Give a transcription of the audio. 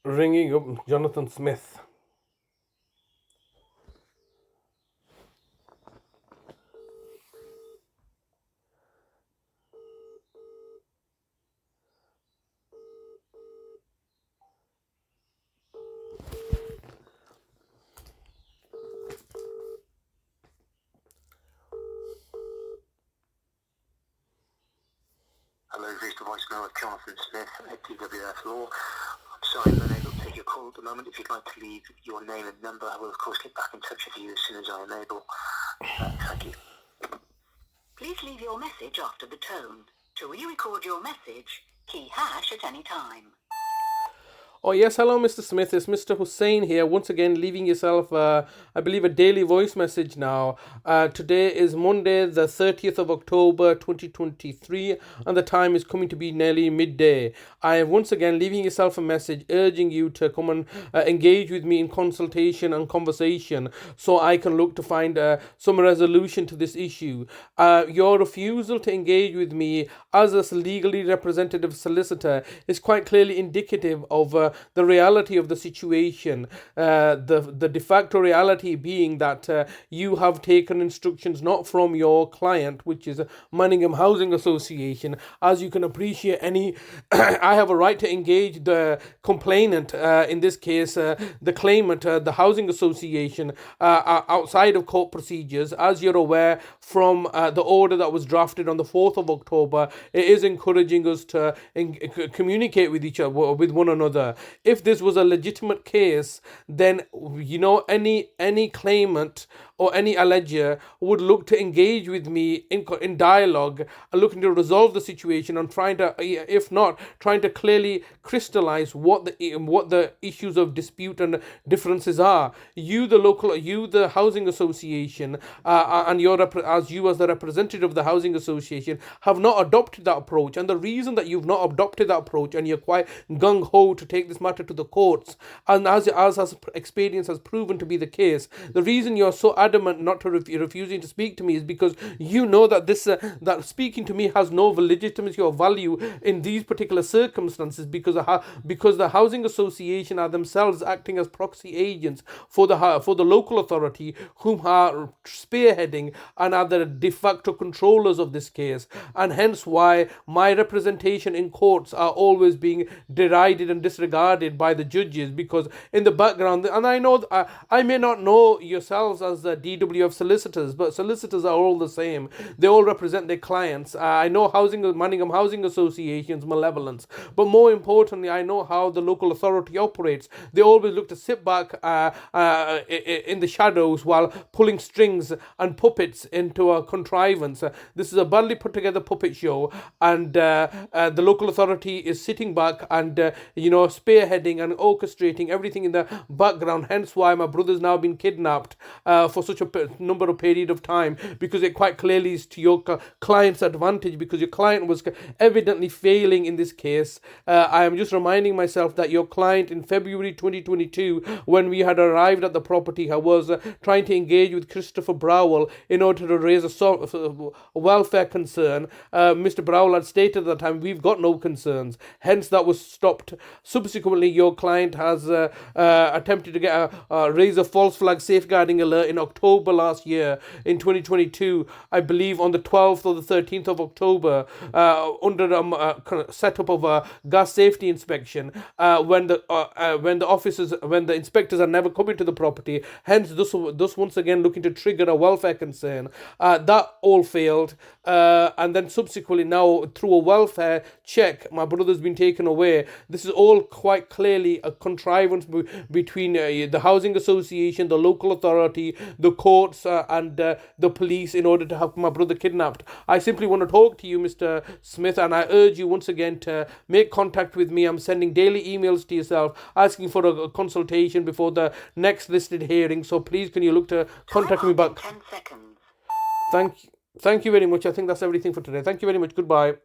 ringing up Jonathan Smith. Hello, this is the voicemail of Jonathan Smith at DWF Law. I'm sorry I'm unable to take your call at the moment. If you'd like to leave your name and number, I will of course get back in touch with you as soon as I am able. Thank you. Please leave your message after the tone. To re-record your message, key hash at any time. Oh yes, hello Mr. Smith, it's Mr. Hussain here, once again leaving yourself, I believe, a daily voice message now. Today is Monday, the 30th of October 2023, and the time is coming to be nearly midday. I am once again leaving yourself a message urging you to come and engage with me in consultation and conversation so I can look to find some resolution to this issue. Your refusal to engage with me as a legally representative solicitor is quite clearly indicative of the reality of the situation, the de facto reality being that you have taken instructions not from your client, which is Manningham Housing Association. As you can appreciate, I have a right to engage the complainant, in this case the claimant, the Housing Association, outside of court procedures. As you're aware from the order that was drafted on the 4th of October, it is encouraging us to communicate with each other, with one another. If this was a legitimate case, then any claimant or any alleger would look to engage with me in dialogue, looking to resolve the situation and trying to clearly crystallize what the issues of dispute and differences are. You, the housing association, and as the representative of the housing association, have not adopted that approach. And the reason that you've not adopted that approach, and you're quite gung-ho to take this matter to the courts, and as experience has proven to be the case, the reason you're so adamant not to refusing to speak to me is because you know that that speaking to me has no legitimacy or value in these particular circumstances, because the housing association are themselves acting as proxy agents for the local authority, whom are spearheading and are the de facto controllers of this case, and hence why my representation in courts are always being derided and disregarded by the judges, because in the background, and I know I may not know yourselves as the DWF solicitors, but solicitors are all the same. They all represent their clients. I know Manningham Housing Association's malevolence, but more importantly, I know how the local authority operates. They always look to sit back in the shadows while pulling strings and puppets into a contrivance. This is a badly put together puppet show, and the local authority is sitting back and spearheading and orchestrating everything in the background. Hence why my brother's now been kidnapped for such a number of period of time, because it quite clearly is to your client's advantage, because your client was evidently failing in this case. I am just reminding myself that your client in February 2022, when we had arrived at the property, was trying to engage with Christopher Browell in order to raise a welfare concern. Mr. Browell had stated at the time, we've got no concerns. Hence that was stopped. Subsequently, your client has attempted to raise a false flag safeguarding alert in October last year, in 2022, I believe on the 12th or the 13th of October, under a setup of a gas safety inspection, when the inspectors are never coming to the property. Hence, thus once again looking to trigger a welfare concern. That all failed, and then subsequently now through a welfare check, my brother's been taken away. This is all quite clearly a contrivance between the housing association, the local authority, the courts, and the police, in order to have my brother kidnapped. I simply want to talk to you, Mr. Smith, and I urge you once again to make contact with me. I'm sending daily emails to yourself asking for a consultation before the next listed hearing, so please can you look to contact me back. 10 seconds. Thank you very much. I think that's everything for today. Thank you very much. Goodbye.